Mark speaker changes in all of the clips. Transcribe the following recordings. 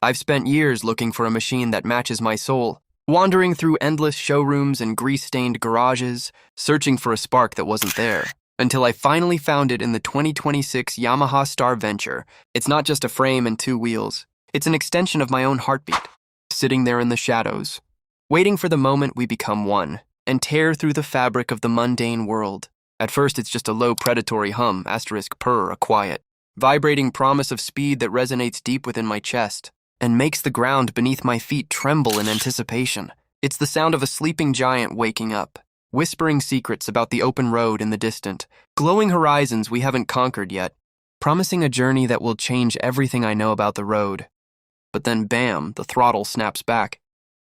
Speaker 1: I've spent years looking for a machine that matches my soul, wandering through endless showrooms and grease-stained garages, searching for a spark that wasn't there, until I finally found it in the 2026 Yamaha Star Venture. It's not just a frame and two wheels. It's an extension of my own heartbeat, sitting there in the shadows, waiting for the moment we become one and tear through the fabric of the mundane world. At first, it's just a low predatory hum, asterisk purr, a quiet, vibrating promise of speed that resonates deep within my chest and makes the ground beneath my feet tremble in anticipation. It's the sound of a sleeping giant waking up, whispering secrets about the open road in the distant, glowing horizons we haven't conquered yet, promising a journey that will change everything I know about the road. But then bam, the throttle snaps back,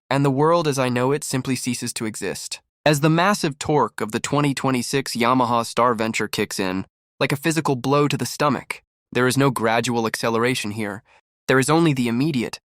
Speaker 1: and the world as I know it simply ceases to exist. As the massive torque of the 2026 Yamaha Star Venture kicks in, like a physical blow to the stomach, there is no gradual acceleration here. There is only the immediate,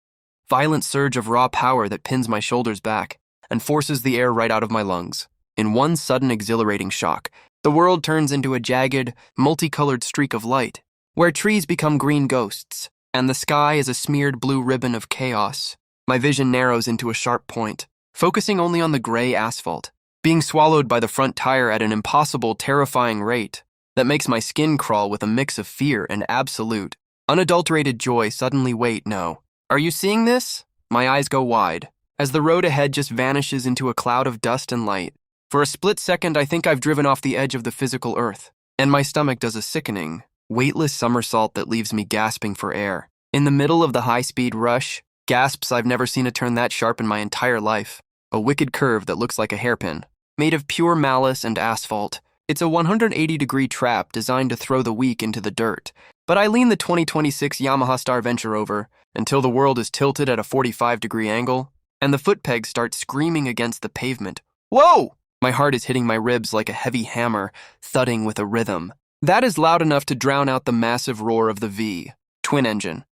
Speaker 1: violent surge of raw power that pins my shoulders back and forces the air right out of my lungs. In one sudden exhilarating shock, the world turns into a jagged, multicolored streak of light, where trees become green ghosts, and the sky is a smeared blue ribbon of chaos. My vision narrows into a sharp point, focusing only on the gray asphalt, being swallowed by the front tire at an impossible, terrifying rate that makes my skin crawl with a mix of fear and absolute, unadulterated joy. Suddenly, wait, no. Are you seeing this? My eyes go wide, as the road ahead just vanishes into a cloud of dust and light. For a split second, I think I've driven off the edge of the physical earth, and my stomach does a sickening, weightless somersault that leaves me gasping for air. In the middle of the high-speed rush, gasps I've never seen a turn that sharp in my entire life. A wicked curve that looks like a hairpin, made of pure malice and asphalt. It's a 180-degree trap designed to throw the weak into the dirt. But I lean the 2026 Yamaha Star Venture over until the world is tilted at a 45-degree angle, and the foot pegs start screaming against the pavement. Whoa! My heart is hitting my ribs like a heavy hammer, thudding with a rhythm. That is loud enough to drown out the massive roar of the V, twin engine.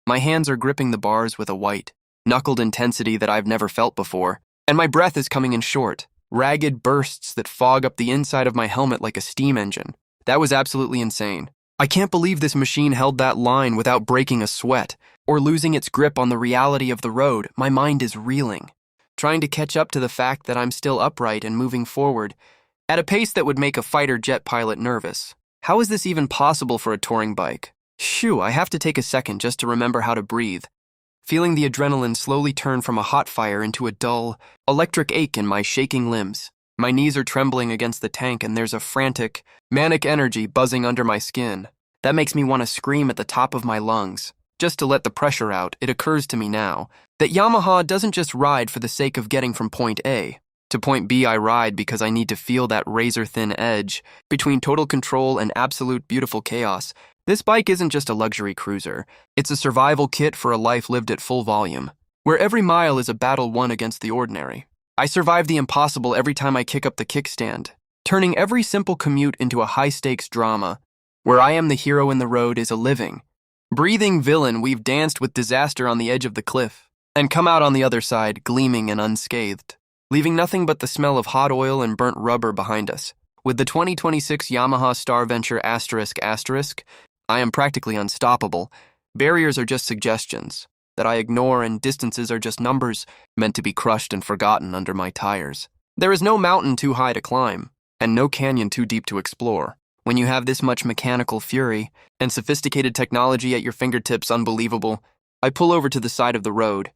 Speaker 1: My hands are gripping the bars with a white, knuckled intensity that I've never felt before, and my breath is coming in short, ragged bursts that fog up the inside of my helmet like a steam engine. That was absolutely insane. I can't believe this machine held that line without breaking a sweat or losing its grip on the reality of the road. My mind is reeling, trying to catch up to the fact that I'm still upright and moving forward at a pace that would make a fighter jet pilot nervous. How is this even possible for a touring bike? Shoo, I have to take a second just to remember how to breathe, feeling the adrenaline slowly turn from a hot fire into a dull, electric ache in my shaking limbs. My knees are trembling against the tank and there's a frantic, manic energy buzzing under my skin. That makes me want to scream at the top of my lungs. Just to let the pressure out, it occurs to me now that Yamaha doesn't just ride for the sake of getting from point A to point B. I ride because I need to feel that razor-thin edge between total control and absolute beautiful chaos. This bike isn't just a luxury cruiser. It's a survival kit for a life lived at full volume, where every mile is a battle won against the ordinary. I survive the impossible every time I kick up the kickstand, turning every simple commute into a high-stakes drama, where I am the hero and the road is a living, breathing villain we've danced with disaster on the edge of the cliff, and come out on the other side gleaming and unscathed, leaving nothing but the smell of hot oil and burnt rubber behind us. With the 2026 Yamaha Star Venture asterisk, I am practically unstoppable. Barriers are just suggestions that I ignore, and distances are just numbers meant to be crushed and forgotten under my tires. There is no mountain too high to climb, and no canyon too deep to explore. When you have this much mechanical fury and sophisticated technology at your fingertips, unbelievable. I pull over to the side of the road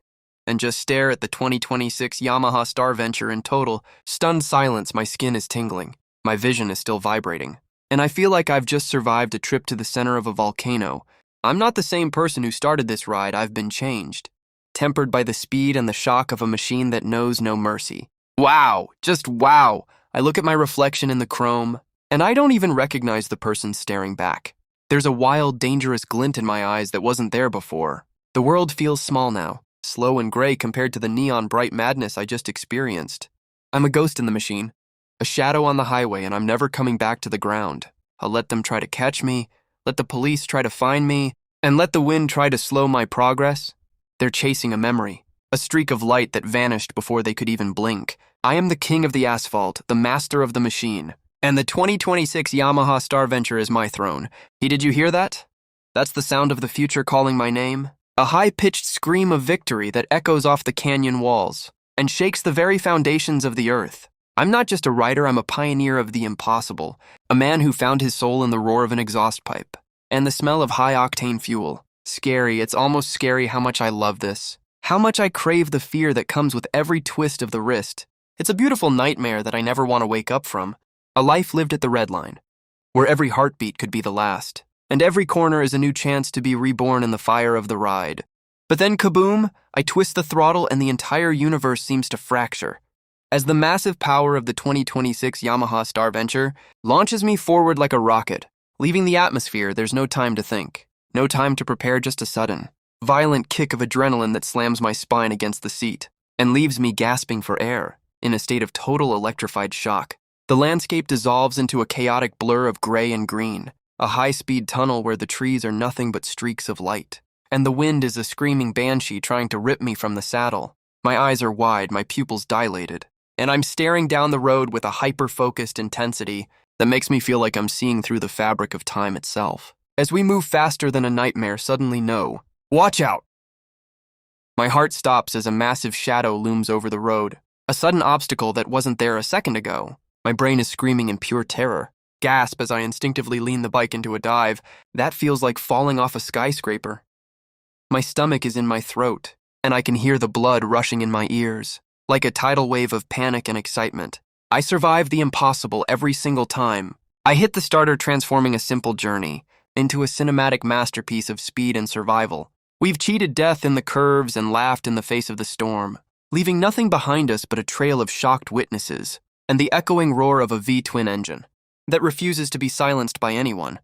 Speaker 1: and just stare at the 2026 Yamaha Star Venture in total, stunned silence. My skin is tingling. My vision is still vibrating. And I feel like I've just survived a trip to the center of a volcano. I'm not the same person who started this ride. I've been changed, tempered by the speed and the shock of a machine that knows no mercy. Wow, just wow. I look at my reflection in the chrome, and I don't even recognize the person staring back. There's a wild, dangerous glint in my eyes that wasn't there before. The world feels small now, slow and gray compared to the neon bright madness I just experienced. I'm a ghost in the machine, a shadow on the highway, and I'm never coming back to the ground. I'll let them try to catch me, let the police try to find me, and let the wind try to slow my progress. They're chasing a memory, a streak of light that vanished before they could even blink. I am the king of the asphalt, the master of the machine, and the 2026 Yamaha Star Venture is my throne. Did you hear that? That's the sound of the future calling my name. a high-pitched scream of victory that echoes off the canyon walls and shakes the very foundations of the earth. I'm not just a rider, I'm a pioneer of the impossible, a man who found his soul in the roar of an exhaust pipe and the smell of high-octane fuel. Scary, it's almost scary how much I love this, how much I crave the fear that comes with every twist of the wrist. It's a beautiful nightmare that I never want to wake up from, a life lived at the red line, where every heartbeat could be the last, and every corner is a new chance to be reborn in the fire of the ride. But then kaboom, I twist the throttle and the entire universe seems to fracture, as the massive power of the 2026 Yamaha Star Venture launches me forward like a rocket. Leaving the atmosphere, there's no time to think, no time to prepare, just a sudden, violent kick of adrenaline that slams my spine against the seat and leaves me gasping for air, in a state of total electrified shock. The landscape dissolves into a chaotic blur of gray and green, a high-speed tunnel where the trees are nothing but streaks of light, and the wind is a screaming banshee trying to rip me from the saddle. My eyes are wide, my pupils dilated, and I'm staring down the road with a hyper-focused intensity that makes me feel like I'm seeing through the fabric of time itself. As we move faster than a nightmare, suddenly no. Watch out! My heart stops as a massive shadow looms over the road, a sudden obstacle that wasn't there a second ago. My brain is screaming in pure terror. Gasp as I instinctively lean the bike into a dive. That feels like falling off a skyscraper. My stomach is in my throat, and I can hear the blood rushing in my ears, like a tidal wave of panic and excitement. I survive the impossible every single time. I hit the starter, transforming a simple journey into a cinematic masterpiece of speed and survival. We've cheated death in the curves and laughed in the face of the storm, leaving nothing behind us but a trail of shocked witnesses and the echoing roar of a V-twin engine that refuses to be silenced by anyone.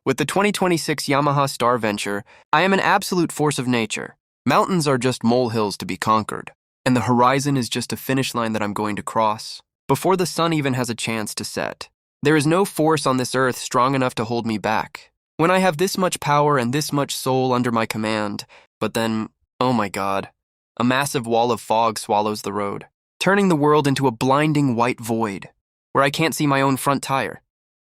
Speaker 1: With the 2026 Yamaha Star Venture, I am an absolute force of nature. Mountains are just molehills to be conquered, and the horizon is just a finish line that I'm going to cross before the sun even has a chance to set. There is no force on this earth strong enough to hold me back when I have this much power and this much soul under my command. But then, oh my God, a massive wall of fog swallows the road, turning the world into a blinding white void where I can't see my own front tire.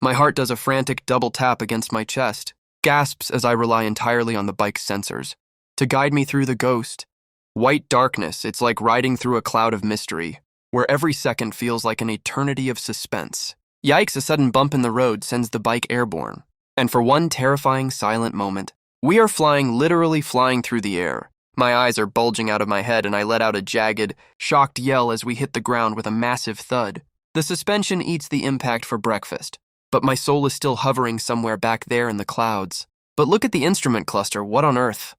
Speaker 1: My heart does a frantic double tap against my chest, gasps as I rely entirely on the bike's sensors to guide me through the ghost. White darkness, it's like riding through a cloud of mystery, where every second feels like an eternity of suspense. Yikes, a sudden bump in the road sends the bike airborne. And for one terrifying, silent moment, we are flying, literally flying through the air. My eyes are bulging out of my head and I let out a jagged, shocked yell as we hit the ground with a massive thud. The suspension eats the impact for breakfast, but my soul is still hovering somewhere back there in the clouds. But look at the instrument cluster, what on earth?